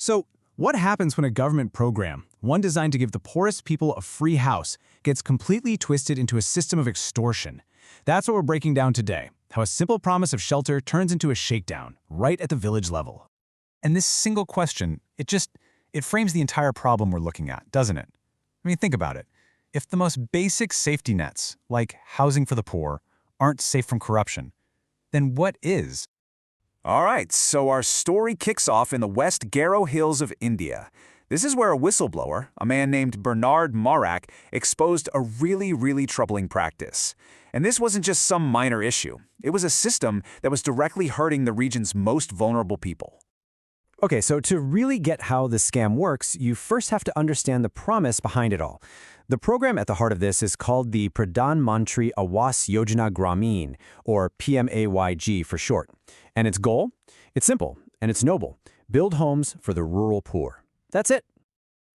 So, what happens when a government program, one designed to give the poorest people a free house, gets completely twisted into a system of extortion? That's what we're breaking down today, how a simple promise of shelter turns into a shakedown, right at the village level. And this single question, it frames the entire problem we're looking at, doesn't it? I mean, think about it. If the most basic safety nets, like housing for the poor, aren't safe from corruption, then what is? All right, so our story kicks off in the West Garo Hills of India. This is where a whistleblower, a man named Bernard Marak, exposed a really troubling practice. And this wasn't just some minor issue. It was a system that was directly hurting the region's most vulnerable people. Okay, so to really get how the scam works, you first have to understand the promise behind it all. The program at the heart of this is called the Pradhan Mantri Awas Yojana-Gramin, or PMAY-G for short. And its goal? It's simple, and it's noble. Build homes for the rural poor. That's it.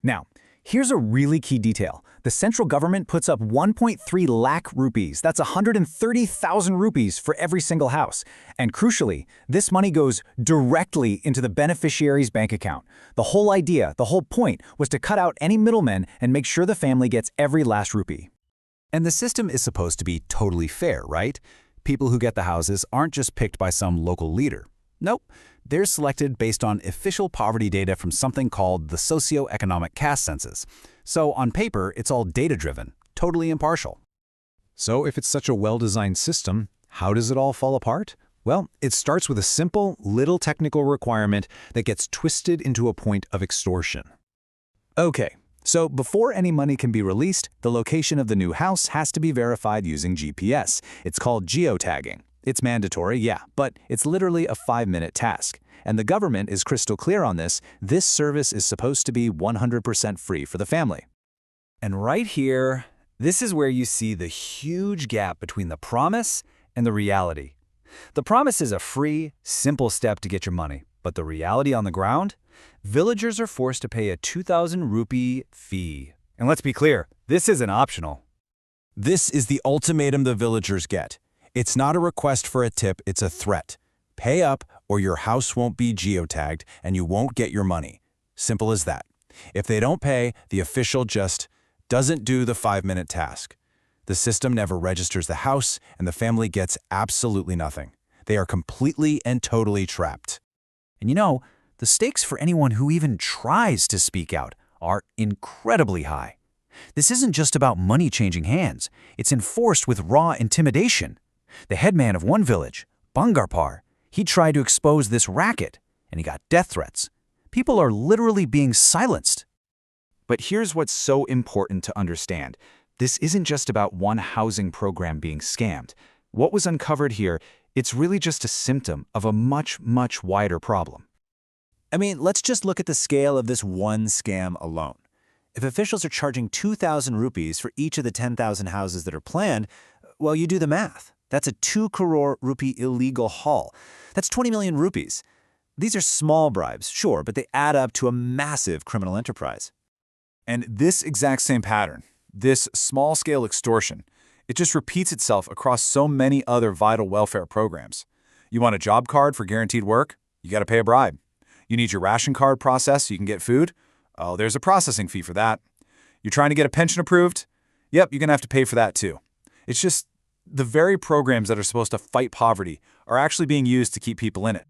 Now, here's a really key detail. The central government puts up 1.3 lakh rupees. That's 130,000 rupees for every single house. And crucially, this money goes directly into the beneficiary's bank account. The whole idea, the whole point, was to cut out any middlemen and make sure the family gets every last rupee. And the system is supposed to be totally fair, right? People who get the houses aren't just picked by some local leader. Nope, they're selected based on official poverty data from something called the Socioeconomic Caste Census. So on paper, it's all data-driven, totally impartial. So if it's such a well-designed system, how does it all fall apart? Well, it starts with a simple, little technical requirement that gets twisted into a point of extortion. Okay, so before any money can be released, the location of the new house has to be verified using GPS. It's called geo-tagging. It's mandatory, yeah, but it's literally a 5-minute task. And the government is crystal clear on this. This service is supposed to be 100% free for the family. And right here, this is where you see the huge gap between the promise and the reality. The promise is a free, simple step to get your money, but the reality on the ground? Villagers are forced to pay a 2,000 rupee fee. And let's be clear, this isn't optional. This is the ultimatum the villagers get. It's not a request for a tip, it's a threat. Pay up or your house won't be geotagged and you won't get your money. Simple as that. If they don't pay, the official just doesn't do the 5-minute task. The system never registers the house and the family gets absolutely nothing. They are completely and totally trapped. And you know, the stakes for anyone who even tries to speak out are incredibly high. This isn't just about money changing hands. It's enforced with raw intimidation. The headman of one village, Bhangarpar, he tried to expose this racket, and he got death threats. People are literally being silenced. But here's what's so important to understand. This isn't just about one housing program being scammed. What was uncovered here, it's really just a symptom of a much wider problem. I mean, let's just look at the scale of this one scam alone. If officials are charging 2,000 rupees for each of the 10,000 houses that are planned, well, you do the math. That's a 2 crore rupee illegal haul. That's 20 million rupees. These are small bribes, sure, but they add up to a massive criminal enterprise. And this exact same pattern, this small-scale extortion, it just repeats itself across so many other vital welfare programs. You want a job card for guaranteed work? You got to pay a bribe. You need your ration card processed so you can get food? Oh, there's a processing fee for that. You're trying to get a pension approved? Yep, you're going to have to pay for that too. It's just the very programs that are supposed to fight poverty are actually being used to keep people in it.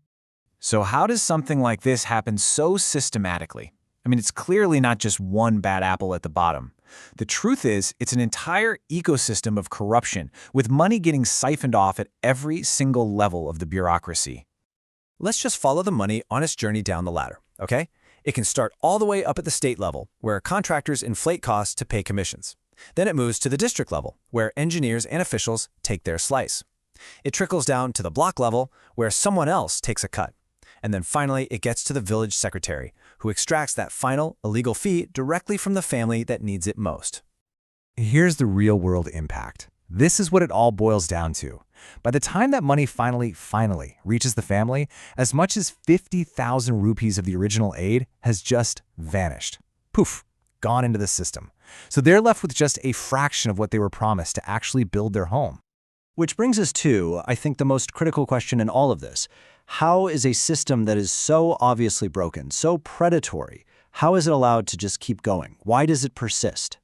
So how does something like this happen so systematically? I mean, it's clearly not just one bad apple at the bottom. The truth is, it's an entire ecosystem of corruption, with money getting siphoned off at every single level of the bureaucracy. Let's just follow the money on its journey down the ladder, okay? It can start all the way up at the state level, where contractors inflate costs to pay commissions. Then it moves to the district level, where engineers and officials take their slice. It trickles down to the block level, where someone else takes a cut. And then finally, it gets to the village secretary, who extracts that final illegal fee directly from the family that needs it most. Here's the real-world impact. This is what it all boils down to. By the time that money finally reaches the family, as much as 50,000 rupees of the original aid has just vanished. Poof, gone into the system. So they're left with just a fraction of what they were promised to actually build their home. Which brings us to, I think, the most critical question in all of this. How is a system that is so obviously broken, so predatory, how is it allowed to just keep going? Why does it persist?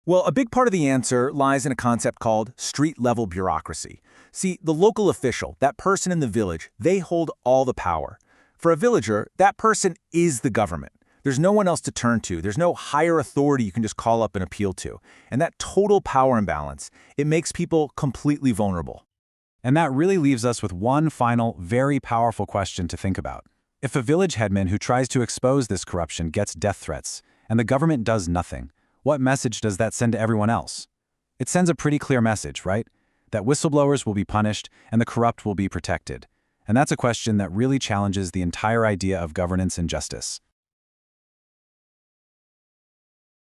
Well, a big part of the answer lies in a concept called street-level bureaucracy. See, the local official, that person in the village, they hold all the power. For a villager, that person is the government. There's no one else to turn to. There's no higher authority you can just call up and appeal to. And that total power imbalance, it makes people completely vulnerable. And that really leaves us with one final, very powerful question to think about. If a village headman who tries to expose this corruption gets death threats, and the government does nothing, what message does that send to everyone else? It sends a pretty clear message, right? That whistleblowers will be punished and the corrupt will be protected. And that's a question that really challenges the entire idea of governance and justice.